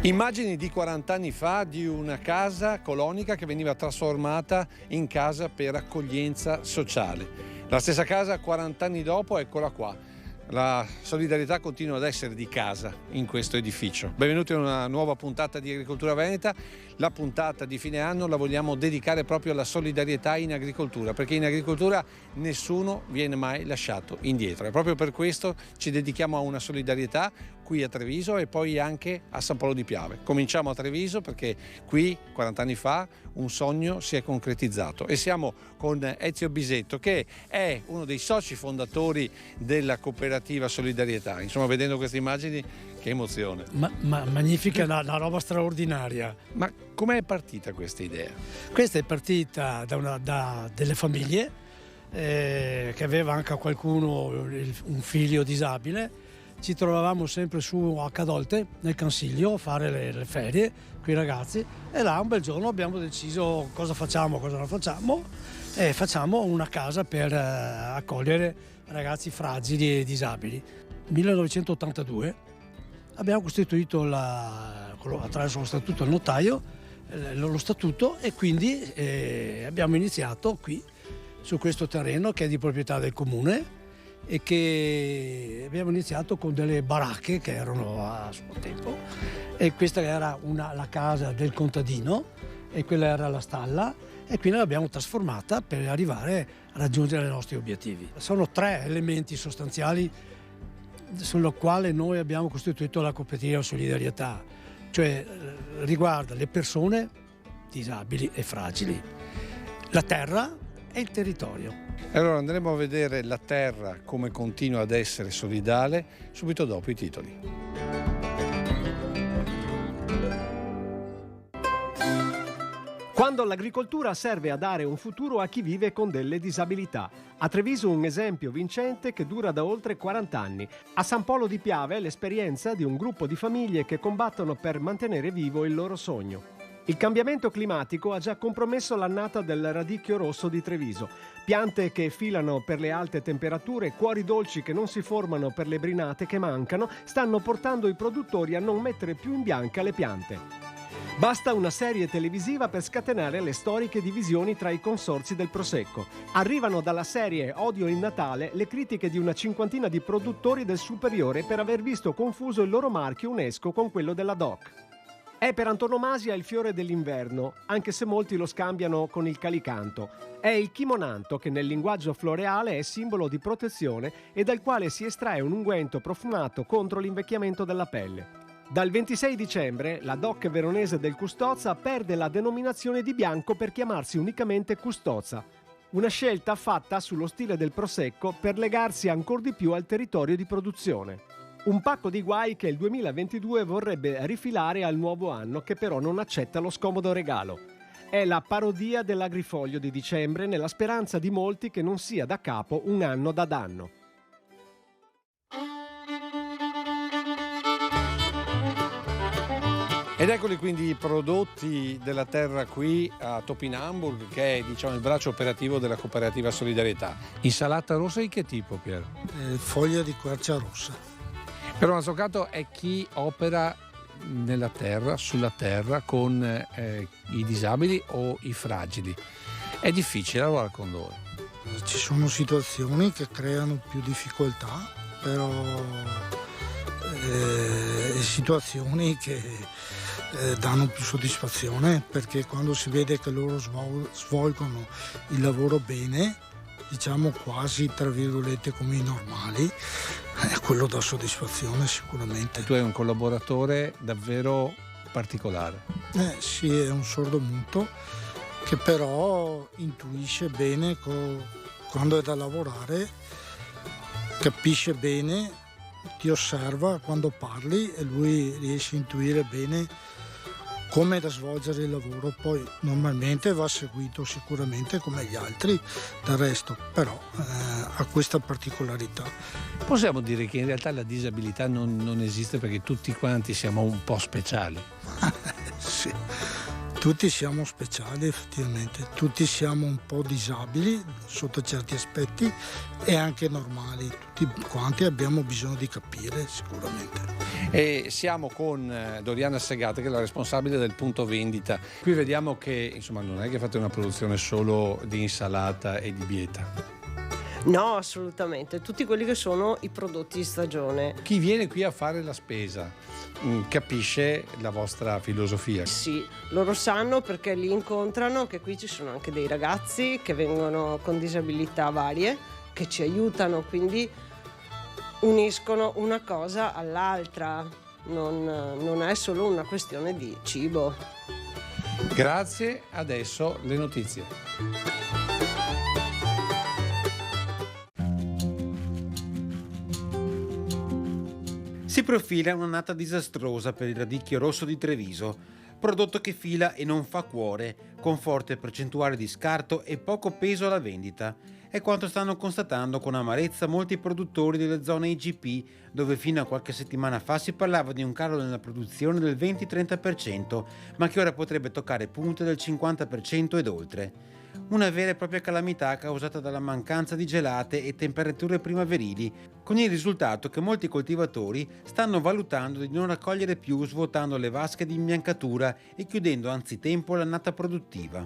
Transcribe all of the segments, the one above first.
Immagini di 40 anni fa di una casa colonica che veniva trasformata in casa per accoglienza sociale. La stessa casa 40 anni dopo, eccola qua. La solidarietà continua ad essere di casa in questo edificio. Benvenuti a una nuova puntata di Agricoltura Veneta. La puntata di fine anno la vogliamo dedicare proprio alla solidarietà in agricoltura, perché in agricoltura nessuno viene mai lasciato indietro. E proprio per questo ci dedichiamo a una solidarietà qui a Treviso e poi anche a San Polo di Piave. Cominciamo a Treviso perché qui 40 anni fa un sogno si è concretizzato e siamo con Ezio Bisetto, che è uno dei soci fondatori della cooperativa Solidarietà. Insomma, vedendo queste immagini, che emozione. Magnifica, una roba straordinaria. Ma com'è partita questa idea? Questa è partita da delle famiglie che aveva anche qualcuno un figlio disabile. Ci trovavamo sempre su a Cadolte, nel Cansiglio, a fare le ferie con i ragazzi, e là un bel giorno abbiamo deciso cosa facciamo, cosa non facciamo, e facciamo una casa per accogliere ragazzi fragili e disabili. 1982 abbiamo costituito attraverso lo statuto del notaio lo statuto, e quindi abbiamo iniziato qui su questo terreno che è di proprietà del comune, e che abbiamo iniziato con delle baracche che erano a suo tempo, e questa era la casa del contadino e quella era la stalla, e quindi l'abbiamo trasformata per arrivare a raggiungere i nostri obiettivi. Sono 3 elementi sostanziali sulla quale noi abbiamo costituito la cooperativa Solidarietà, cioè riguarda le persone disabili e fragili, la terra e il territorio. Allora andremo a vedere la terra come continua ad essere solidale subito dopo i titoli. Quando l'agricoltura serve a dare un futuro a chi vive con delle disabilità. A Treviso un esempio vincente che dura da oltre 40 anni. A San Polo di Piave l'esperienza di un gruppo di famiglie che combattono per mantenere vivo il loro sogno. Il cambiamento climatico ha già compromesso l'annata del radicchio rosso di Treviso. Piante che filano per le alte temperature, cuori dolci che non si formano per le brinate che mancano, stanno portando i produttori a non mettere più in bianca le piante. Basta una serie televisiva per scatenare le storiche divisioni tra i consorzi del Prosecco. Arrivano dalla serie Odio in Natale le critiche di una cinquantina di produttori del superiore per aver visto confuso il loro marchio UNESCO con quello della DOC. È per antonomasia il fiore dell'inverno, anche se molti lo scambiano con il calicanto. È il chimonanto, che nel linguaggio floreale è simbolo di protezione e dal quale si estrae un unguento profumato contro l'invecchiamento della pelle. Dal 26 dicembre la DOC veronese del Custozza perde la denominazione di bianco per chiamarsi unicamente Custozza. Una scelta fatta sullo stile del Prosecco per legarsi ancor di più al territorio di produzione. Un pacco di guai che il 2022 vorrebbe rifilare al nuovo anno, che però non accetta lo scomodo regalo. È la parodia dell'agrifoglio di dicembre, nella speranza di molti che non sia da capo un anno da danno. Ed eccoli quindi i prodotti della terra qui a Topinamburg, che è il braccio operativo della cooperativa Solidarietà. Insalata rossa di che tipo, Pier? Foglia di quercia rossa. Però Mazzucato è chi opera nella terra, sulla terra, con i disabili o i fragili. È difficile lavorare con loro. Ci sono situazioni che creano più difficoltà, però situazioni che danno più soddisfazione, perché quando si vede che loro svolgono il lavoro bene, diciamo quasi tra virgolette come i normali, quello dà soddisfazione sicuramente. Tu hai un collaboratore davvero particolare. Sì, è un sordomuto che però intuisce bene quando è da lavorare, capisce bene, ti osserva quando parli e lui riesce a intuire bene come da svolgere il lavoro. Poi normalmente va seguito sicuramente come gli altri del resto, però ha questa particolarità. Possiamo dire che in realtà la disabilità non esiste, perché tutti quanti siamo un po' speciali. Sì, Tutti siamo speciali effettivamente, tutti siamo un po' disabili sotto certi aspetti e anche normali, tutti quanti abbiamo bisogno di capire sicuramente. E siamo con Doriana Segata, che è la responsabile del punto vendita. Qui vediamo che insomma non è che fate una produzione solo di insalata e di bieta. No, assolutamente, tutti quelli che sono i prodotti di stagione. Chi viene qui a fare la spesa capisce la vostra filosofia. Sì, loro sanno perché li incontrano che qui ci sono anche dei ragazzi che vengono con disabilità varie, che ci aiutano, quindi uniscono una cosa all'altra, non è solo una questione di cibo. Grazie, adesso le notizie. Si profila un'annata disastrosa per il radicchio rosso di Treviso, prodotto che fila e non fa cuore, con forte percentuale di scarto e poco peso alla vendita. È quanto stanno constatando con amarezza molti produttori delle zone IGP, dove fino a qualche settimana fa si parlava di un calo nella produzione del 20-30%, ma che ora potrebbe toccare punte del 50% ed oltre. Una vera e propria calamità causata dalla mancanza di gelate e temperature primaverili, con il risultato che molti coltivatori stanno valutando di non raccogliere più, svuotando le vasche di imbiancatura e chiudendo anzitempo l'annata produttiva.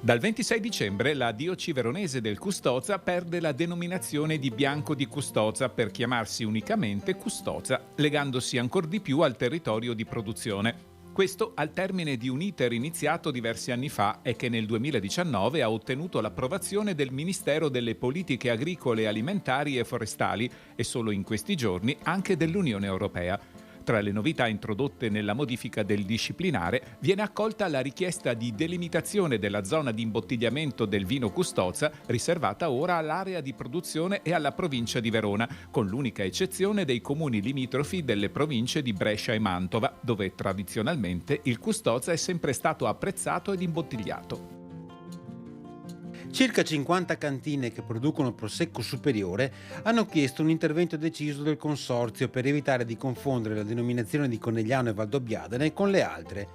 Dal 26 dicembre la DOC veronese del Custoza perde la denominazione di Bianco di Custoza per chiamarsi unicamente Custoza, legandosi ancor di più al territorio di produzione. Questo al termine di un iter iniziato diversi anni fa e che nel 2019 ha ottenuto l'approvazione del Ministero delle Politiche Agricole, Alimentari e Forestali e solo in questi giorni anche dell'Unione Europea. Tra le novità introdotte nella modifica del disciplinare viene accolta la richiesta di delimitazione della zona di imbottigliamento del vino Custoza, riservata ora all'area di produzione e alla provincia di Verona, con l'unica eccezione dei comuni limitrofi delle province di Brescia e Mantova, dove tradizionalmente il Custoza è sempre stato apprezzato ed imbottigliato. Circa 50 cantine che producono prosecco superiore hanno chiesto un intervento deciso del consorzio per evitare di confondere la denominazione di Conegliano e Valdobbiadene con le altre,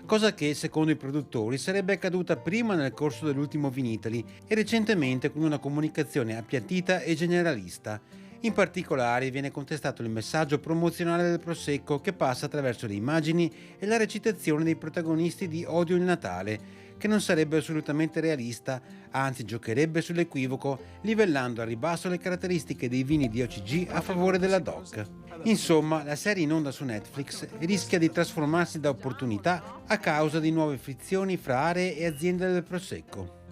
cosa che, secondo i produttori, sarebbe accaduta prima nel corso dell'ultimo Vinitali e recentemente con una comunicazione appiattita e generalista. In particolare viene contestato il messaggio promozionale del prosecco, che passa attraverso le immagini e la recitazione dei protagonisti di Odio il Natale, che non sarebbe assolutamente realista, anzi giocherebbe sull'equivoco, livellando a ribasso le caratteristiche dei vini di OCG a favore della DOC. Insomma, la serie in onda su Netflix rischia di trasformarsi da opportunità a causa di nuove frizioni fra aree e aziende del prosecco.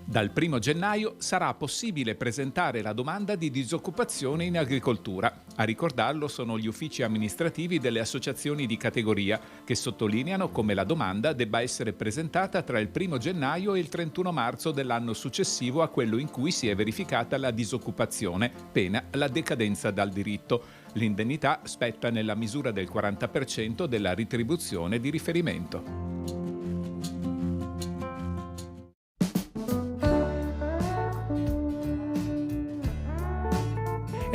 Dal 1 gennaio sarà possibile presentare la domanda di disoccupazione in agricoltura. A ricordarlo sono gli uffici amministrativi delle associazioni di categoria, che sottolineano come la domanda debba essere presentata tra il 1 gennaio e il 31 marzo dell'anno successivo a quello in cui si è verificata la disoccupazione, pena la decadenza dal diritto. L'indennità spetta nella misura del 40% della retribuzione di riferimento.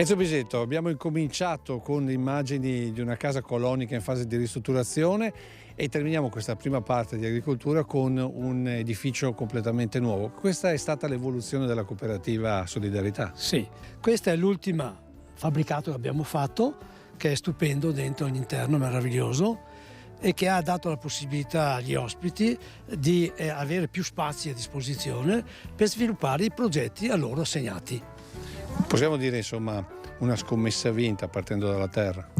Enzo Bisetto, abbiamo incominciato con le immagini di una casa colonica in fase di ristrutturazione e terminiamo questa prima parte di agricoltura con un edificio completamente nuovo. Questa è stata l'evoluzione della cooperativa Solidarietà. Sì, questa è l'ultima fabbricato che abbiamo fatto, che è stupendo dentro all'interno, meraviglioso, e che ha dato la possibilità agli ospiti di avere più spazi a disposizione per sviluppare i progetti a loro assegnati. Possiamo dire insomma una scommessa vinta partendo dalla terra?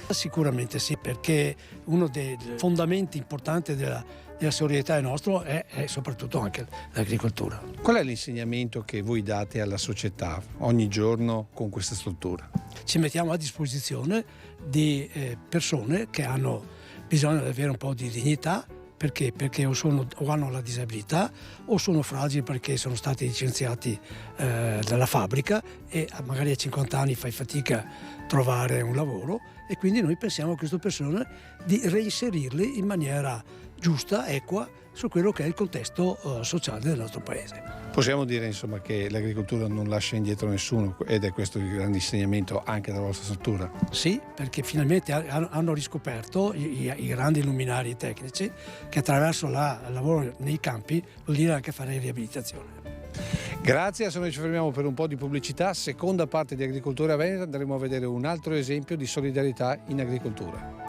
Sicuramente sì, perché uno dei fondamenti importanti della solidarietà nostro è soprattutto anche l'agricoltura. Qual è l'insegnamento che voi date alla società ogni giorno con questa struttura? Ci mettiamo a disposizione di persone che hanno bisogno di avere un po' di dignità, perché o hanno la disabilità o sono fragili perché sono stati licenziati dalla fabbrica e magari a 50 anni fai fatica a trovare un lavoro, e quindi noi pensiamo a queste persone di reinserirli in maniera giusta, equa, su quello che è il contesto sociale del nostro paese. Possiamo dire insomma che l'agricoltura non lascia indietro nessuno ed è questo il grande insegnamento anche della vostra struttura. Sì, perché finalmente hanno riscoperto i grandi luminari tecnici che attraverso il lavoro nei campi vuol dire anche fare riabilitazione. Grazie, adesso noi ci fermiamo per un po' di pubblicità. Seconda parte di Agricoltura Veneta, andremo a vedere un altro esempio di solidarietà in agricoltura.